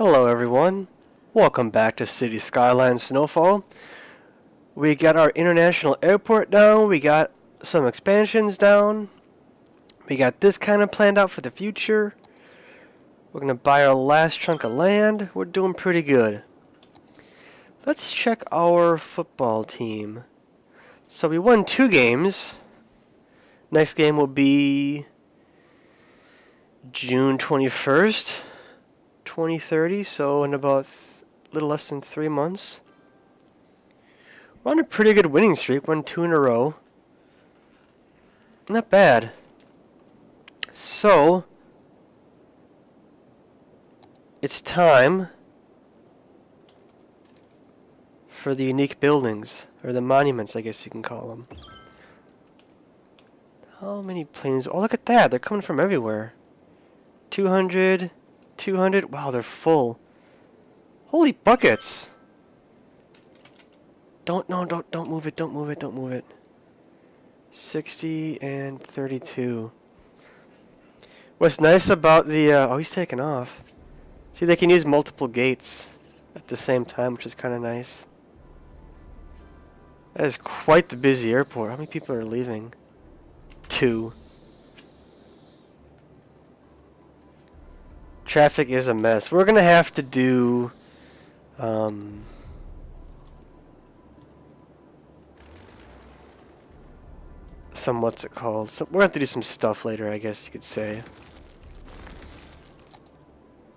Hello everyone, welcome back to City Skylines Snowfall. We got our international airport down, we got some expansions down, we got this kind of planned out for the future. We're going to buy our last chunk of land, we're doing pretty good. Let's check our football team. So we won 2 games. Next game will be June 21st. 2030, so in about a little less than 3 months. We're on a pretty good winning streak, won 2 in a row. Not bad. So, it's time for the unique buildings, or the monuments, I guess you can call them. How many planes? Oh, look at that, they're coming from everywhere. 200... 200. Wow, they're full. Holy buckets! Don't move it. Don't move it. Don't move it. 60 and 32. What's nice about the oh, he's taking off. See, they can use multiple gates at the same time, which is kind of nice. That is quite the busy airport. How many people are leaving? 2. Traffic is a mess. We're gonna have to do some, what's it called? We're gonna have to do some stuff later, I guess you could say.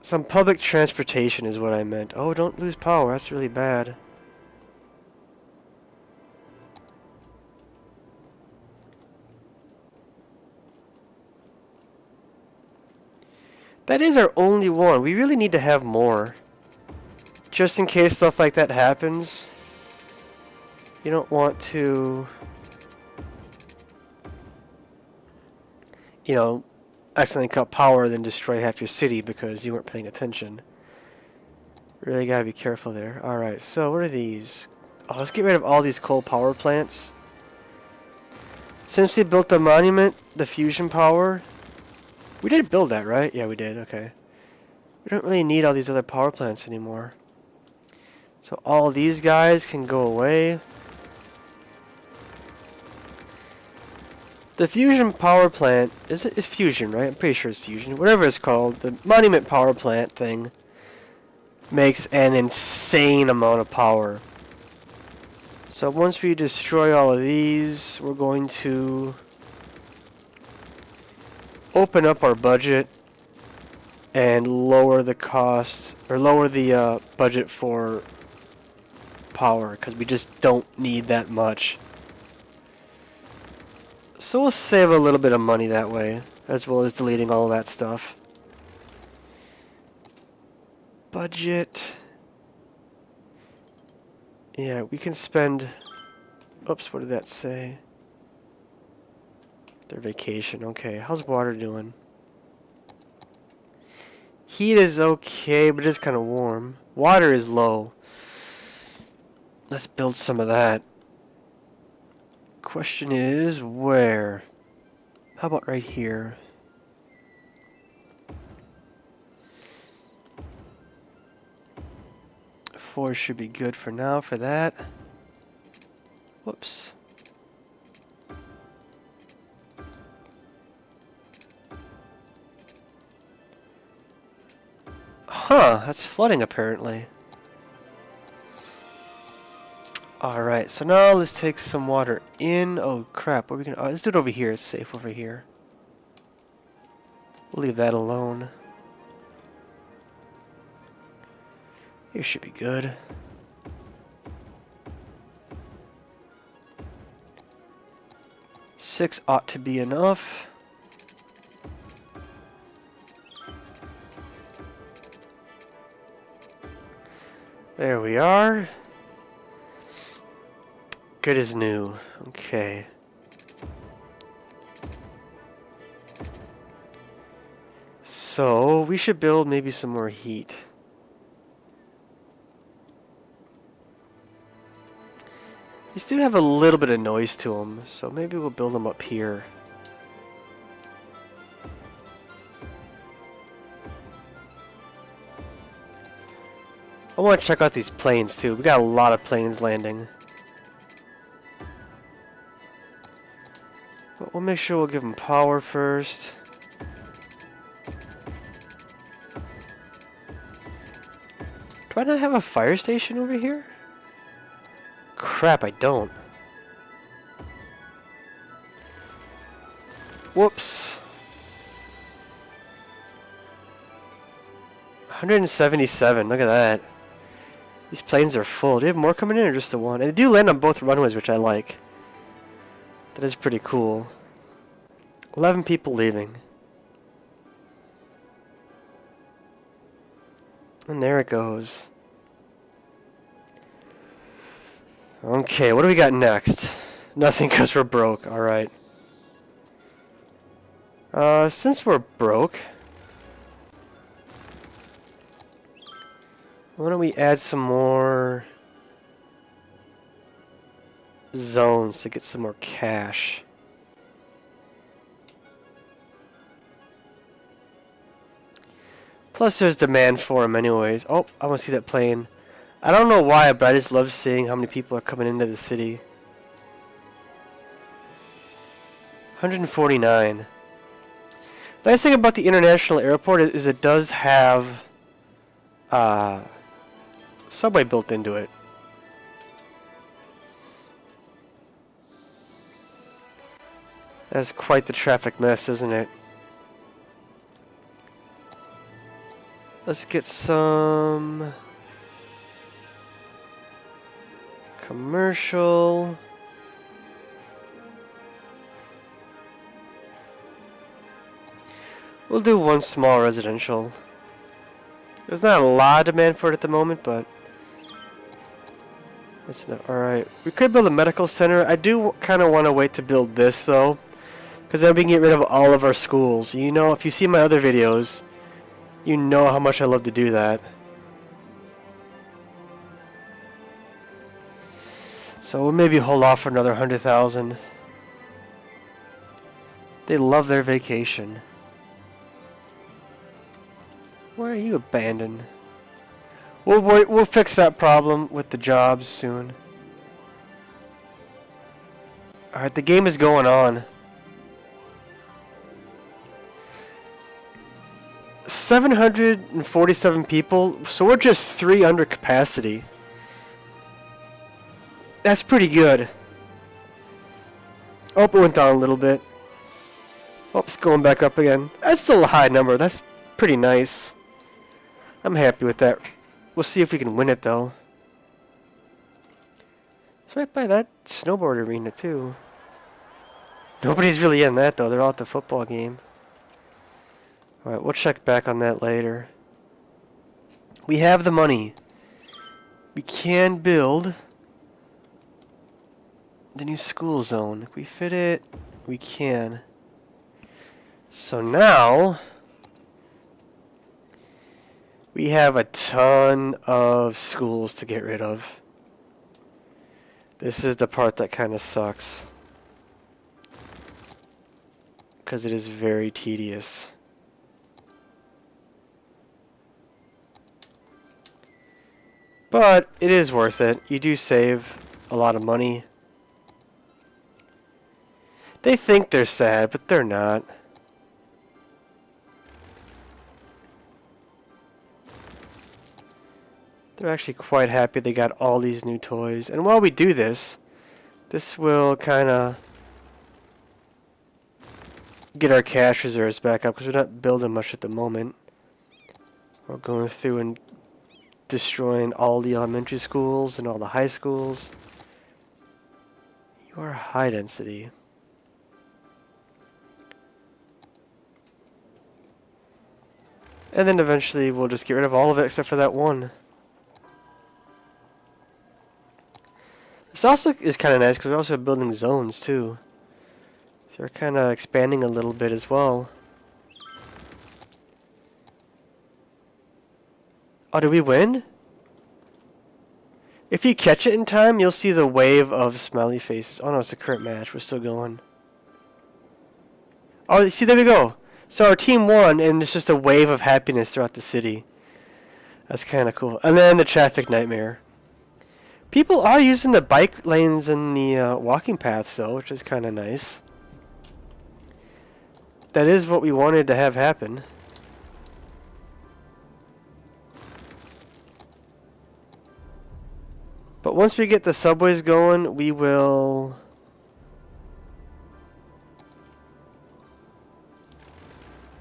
Some public transportation is what I meant. Oh, don't lose power. That's really bad. That is our only one. We really need to have more. Just in case stuff like that happens. You don't want to, you know, accidentally cut power then destroy half your city because you weren't paying attention. Really gotta be careful there. Alright, so what are these? Oh, let's get rid of all these coal power plants. Since we built the monument, the fusion power... We did build that, right? Yeah, we did. Okay. We don't really need all these other power plants anymore. So all these guys can go away. The fusion power plant is fusion, right? I'm pretty sure it's fusion. Whatever it's called, the monument power plant thing makes an insane amount of power. So once we destroy all of these, we're going to open up our budget and lower the cost, or lower the budget for power, because we just don't need that much. So we'll save a little bit of money that way, as well as deleting all of that stuff. Budget. Yeah, we can spend... Oops, what did that say? Their vacation, okay. How's water doing? Heat is okay, but it's kind of warm. Water is low. Let's build some of that. Question is, where? How about right here? Four should be good for now for that. Whoops. Huh, that's flooding apparently. Alright, so now let's take some water in. Oh crap, what are we gonna... Oh, let's do it over here, it's safe over here. We'll leave that alone. Here should be good. Six ought to be enough. There we are. Good as new. Okay. So, we should build maybe some more heat. These do have a little bit of noise to them, so maybe we'll build them up here. I want to check out these planes too. We got a lot of planes landing. But we'll make sure we'll give them power first. Do I not have a fire station over here? Crap, I don't. Whoops. 177, look at that. These planes are full. Do you have more coming in or just the one? And they do land on both runways, which I like. That is pretty cool. 11 people leaving. And there it goes. Okay, what do we got next? Nothing because we're broke. Alright. Since we're broke, why don't we add some more zones to get some more cash? Plus there's demand for them anyways. Oh, I want to see that plane. I don't know why, but I just love seeing how many people are coming into the city. 149. Nice thing about the international airport is it does have subway built into it. That's quite the traffic mess, isn't it? Let's get some commercial. We'll do one small residential. There's not a lot of demand for it at the moment, but that's not alright. We could build a medical center. I do kind of want to wait to build this though, because then we can get rid of all of our schools. You know, if you see my other videos, you know how much I love to do that. So we'll maybe hold off for another 100,000. They love their vacation. Why are you abandoned? We'll fix that problem with the jobs soon. Alright, the game is going on. 747 people, so we're just 3 under capacity. That's pretty good. Oh, it went down a little bit. Oh, it's going back up again. That's still a high number. That's pretty nice. I'm happy with that. We'll see if we can win it though. It's right by that snowboard arena too. Nobody's really in that though. They're all at the football game. Alright, we'll check back on that later. We have the money. We can build the new school zone. If we fit it, we can. So now we have a ton of schools to get rid of. This is the part that kind of sucks, because it is very tedious. But it is worth it. You do save a lot of money. They think they're sad, but they're not. They're actually quite happy they got all these new toys. And while we do this, this will kind of get our cash reserves back up, because we're not building much at the moment. We're going through and destroying all the elementary schools and all the high schools. You are high density. And then eventually we'll just get rid of all of it except for that one. This also is kind of nice because we're also building zones too. So we're kind of expanding a little bit as well. Oh, did we win? If you catch it in time, you'll see the wave of smiley faces. Oh no, it's the current match. We're still going. Oh, see, there we go. So our team won, and it's just a wave of happiness throughout the city. That's kind of cool. And then the traffic nightmare. People are using the bike lanes and the walking paths, though, which is kind of nice. That is what we wanted to have happen. But once we get the subways going, we will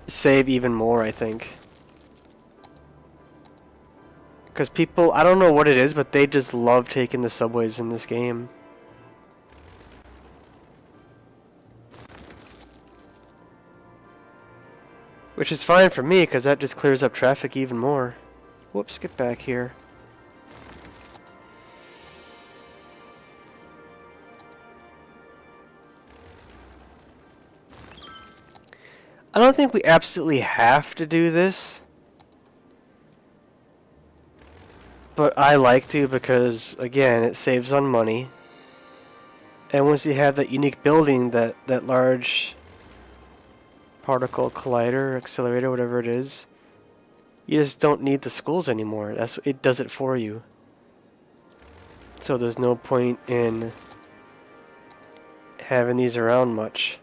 save even more, I think. Because people, I don't know what it is, but they just love taking the subways in this game. Which is fine for me, because that just clears up traffic even more. Whoops, get back here. I don't think we absolutely have to do this. But I like to because, again, it saves on money. And once you have that unique building, that large particle collider, accelerator, whatever it is, you just don't need the schools anymore. It does it for you. So there's no point in having these around much.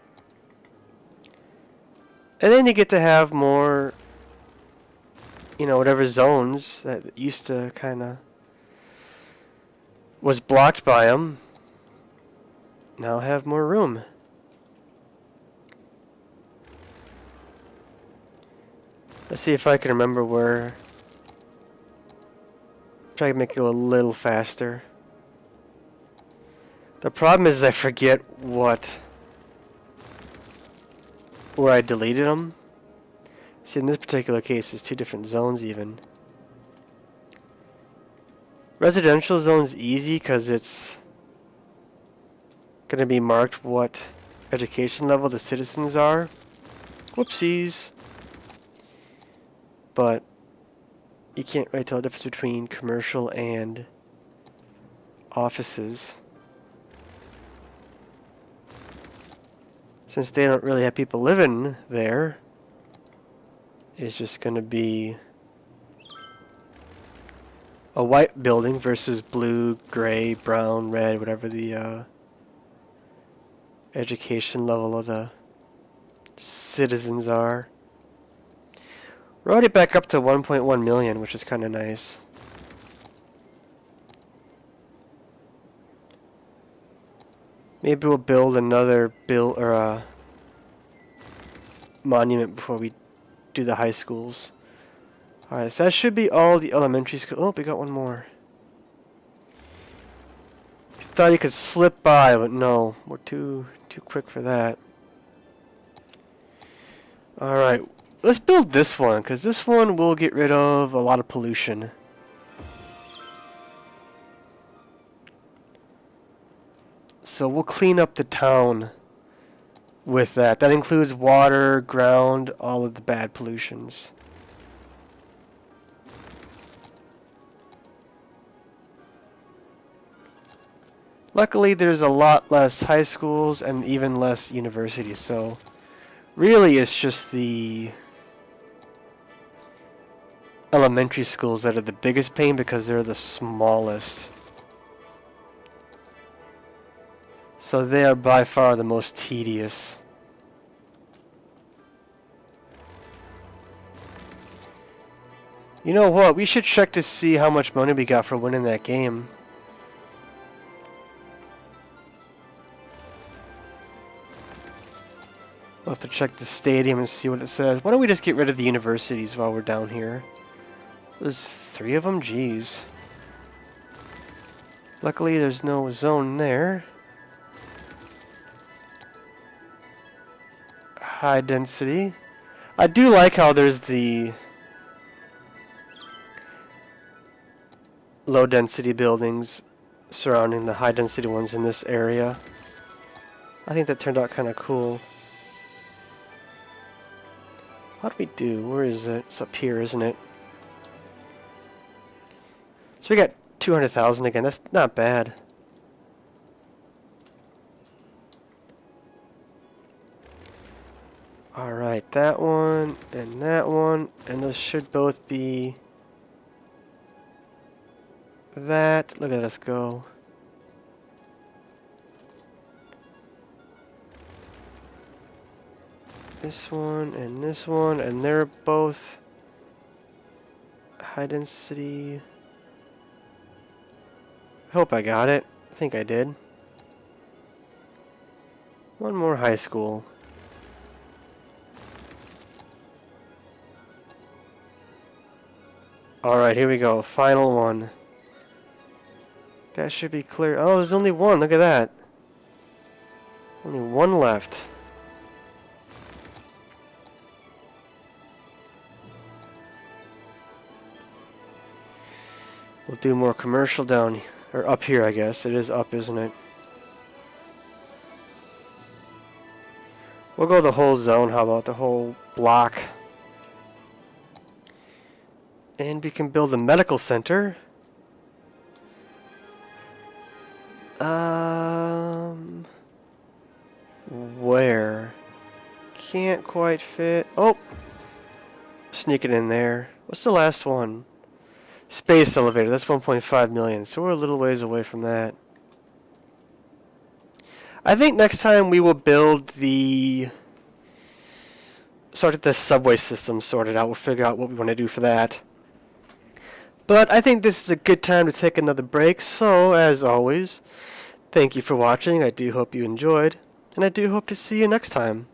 And then you get to have more, you know, whatever zones that used to kind of was blocked by them now have more room. Let's see if I can remember where. Try to make it go a little faster. The problem is I forget where I deleted them. See, in this particular case, it's two different zones even. Residential zone's easy because it's going to be marked what education level the citizens are. Whoopsies. But you can't really tell the difference between commercial and offices. Since they don't really have people living there, it's just going to be a white building versus blue, gray, brown, red, whatever the education level of the citizens are. We're already back up to 1.1 million, which is kind of nice. Maybe we'll build another monument before we do the high schools. Alright, so that should be all the elementary schools. Oh, we got one more. I thought you could slip by, but no, we're too quick for that. Alright, let's build this one, because this one will get rid of a lot of pollution. So we'll clean up the town with that. That includes water, ground, all of the bad pollutions. Luckily, there's a lot less high schools and even less universities, so really it's just the elementary schools that are the biggest pain because they're the smallest. So they are by far the most tedious. You know what? We should check to see how much money we got for winning that game. We'll have to check the stadium and see what it says. Why don't we just get rid of the universities while we're down here? There's 3 of them? Jeez. Luckily there's no zone there. High density. I do like how there's the low density buildings surrounding the high density ones in this area. I think that turned out kind of cool. How do we do? Where is it? It's up here, isn't it? So we got 200,000 again. That's not bad. Alright, that one, and those should both be that. Look at us go. This one, and they're both high density. I hope I got it. I think I did. One more high school. Alright, here we go. Final one. That should be clear. Oh, there's only one. Look at that. Only one left. We'll do more commercial down here. Or up here, I guess. It is up, isn't it? We'll go the whole zone. How about the whole block? And we can build a medical center. Where? Can't quite fit. Oh! Sneak it in there. What's the last one? Space elevator. That's 1.5 million. So we're a little ways away from that. I think next time we will build the... Start the subway system sorted out. We'll figure out what we want to do for that. But I think this is a good time to take another break. So, as always, thank you for watching. I do hope you enjoyed. And I do hope to see you next time.